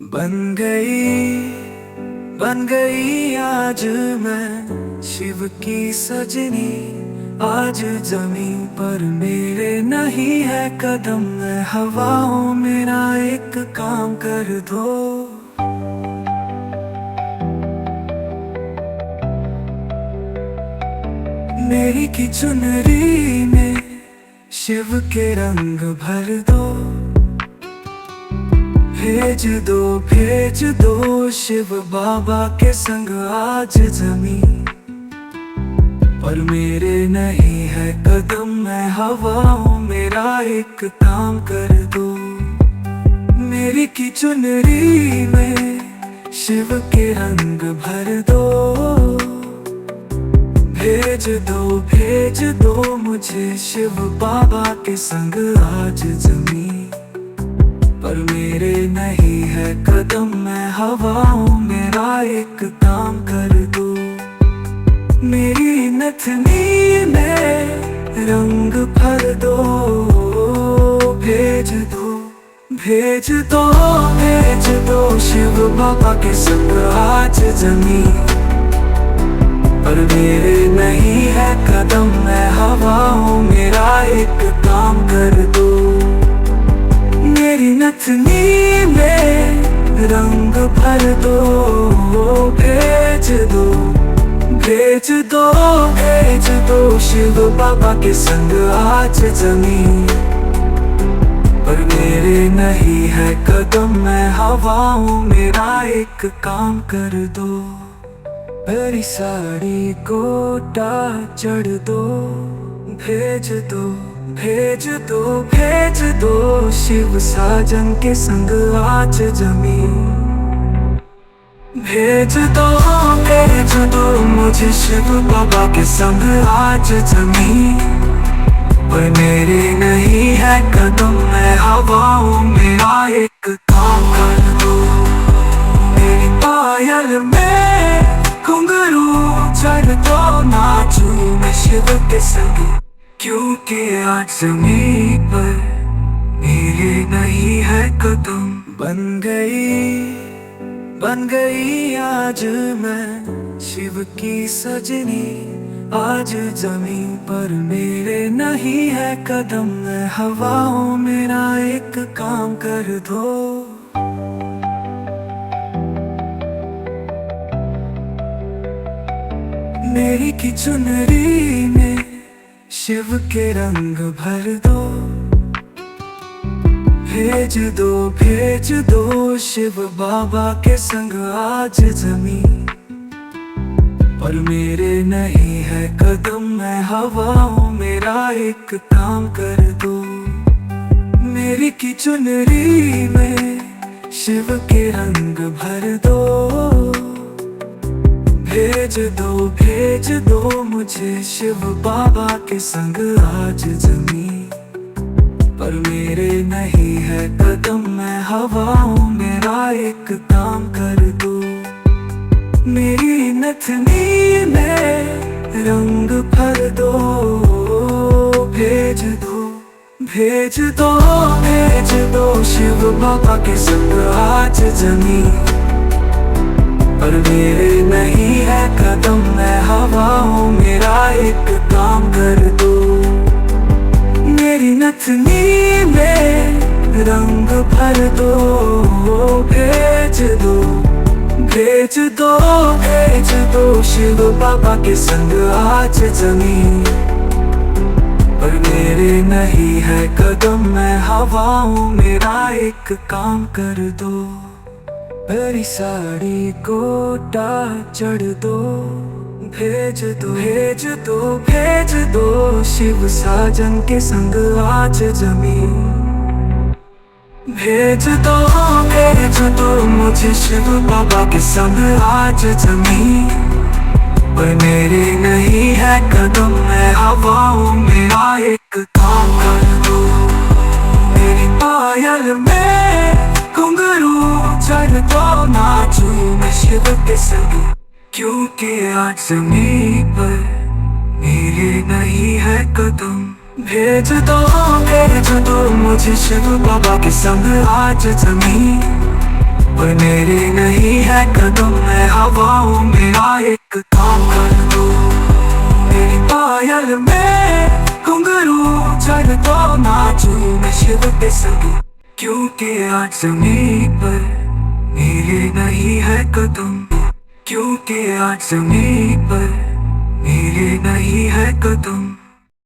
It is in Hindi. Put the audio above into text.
बन गई आज मैं शिव की सजनी। आज जमीन पर मेरे नहीं है कदम, मैं हवाओं मेरा एक काम कर दो। मेरी की चुनरी में शिव के रंग भर दो। भेज दो शिव बाबा के संग आज जमीन पर मेरे नहीं है कदम, मैं हवाओं मेरा एक काम कर दो। मेरी की चुनरी में शिव के रंग भर दो। भेज दो मुझे शिव बाबा के संग आज जमीन पर मेरे नहीं है कदम, मैं हवाओं मेरा एक काम कर दो। मेरी नथनी में रंग भर दो। भेज दो शिव बाबा के संग आज जमीन पर मेरे नहीं है कदम, मैं हवाओं मेरा एक काम कर दो। मेरी नथनी में रंग भर दो। भेज दो शिव बाबा के संग आज जमीन पर मेरे नहीं है कदम, मैं हवाओं मेरा एक काम कर दो। मेरी साड़ी कोटा चढ़ दो। भेज दो शिव साजन के संग आज जमीन। भेज दो मुझे शिव बाबा के संग आज जमीन पर मेरे नहीं है कदम, मैं हवाओं मेरा एक काम कर दो। मेरी पायल में घुंघरू चढ़ दो, नाचू मैं शिव के संग, क्योंकि आज जमीन पर मेरे नहीं है कदम। बन गई आज मैं शिव की सजनी। आज जमीन पर मेरे नहीं है कदम, मैं हवाओं मेरा एक काम कर दो। मेरी की चुनरी में शिव के रंग भर दो। भेज दो शिव बाबा के संग आज जमीन पर मेरे नहीं है कदम, मैं हवाओं मेरा एक काम कर दो। मेरी की चुनरी में शिव के रंग भर दो। भेज दो मुझे शिव बाबा के संग आज जमीन पर मेरे नहीं है कदम, मैं हवाओं मेरा एक काम कर दो। मेरी नथनी में रंग भर दो। भेज दो शिव बाबा के संग आज जमीन पर मेरे नहीं है कदम, मैं हवाओं मेरा एक काम कर दो। मेरी नथनी में रंग भर दो। भेज दो शिव बाबा के संग आज जमीन पर मेरे नहीं है कदम, मैं हवाओं मेरा एक काम कर दो। मेरी साड़ी कोटा चढ़ दो। भेज दो शिव साजन के संग आज जमीन। भेज दो मुझे शिव बाबा के संग आज जमीन पर मेरे नहीं है कदम, मैं हवाओं मेरा एक काम कर दो। मेरी पायल में घुंघरू चढ़ दो, नाचू मैं शिव के संग, क्योंकि आज जमीन पर मेरे नहीं है कदम। भेज दो मुझे शिव बाबा के संग आज जमीन पर मेरे नहीं है कदम, मैं हवाओं में आए काम कर दो मेरी पायल में घुंघरू चढ़ तो नाचू मैं शिव पे संग, क्योंकि आज जमीन पर मेरे नहीं है कदम, क्योंकि आज जमीन पर मेरे नहीं है कदम।